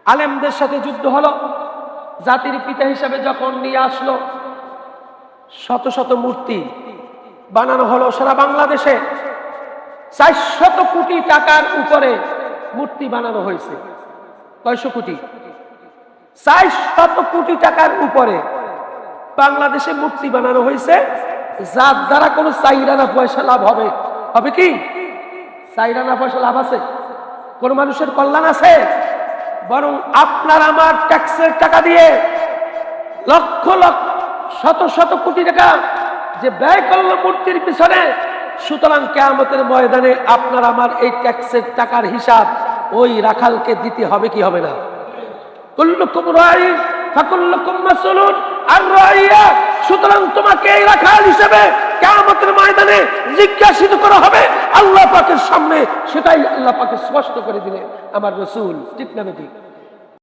আলেমদের সাথে যুদ্ধ হলো। জাতির পিতা হিসাবে যখন নিয়ে আসলো, শত শত মূর্তি বানানো হলো সারা বাংলাদেশে। 400 কোটি টাকার উপরে মূর্তি বানানো হয়েছে। কয়শো কোটি? 400 কোটি টাকার উপরে বাংলাদেশে মূর্তি বানানো হয়েছে, যার দ্বারা কোনো চাইরানা পয়সা লাভ হবে? হবে কি? চাইরানা পয়সা লাভ আছে? কোন মানুষের কল্যাণ আছে? বরং আপনার আমার ট্যাক্সের টাকা দিয়ে লক্ষ লক্ষ শত শত কোটি টাকা যে ব্যয় করলো মূর্তির পিছনে, সুতরাং কিয়ামতের ময়দানে আপনার আমার এই ট্যাক্সের টাকার হিসাব ওই রাখালকে দিতে হবে কি হবে না? কুল্লুকুম রাঈন ফাকুল্লুকুম মাসউলুন আন রাইয়া। সুতরাং তোমাকে এই রাখাল হিসেবে কিয়ামতের ময়দানে জিজ্ঞাসিত করা হবে আল্লাহ পাকের সামনে। সেটাই আল্লাহ পাক স্পষ্ট করে দিলেন আমার রাসূল। ঠিক না বেঠিক?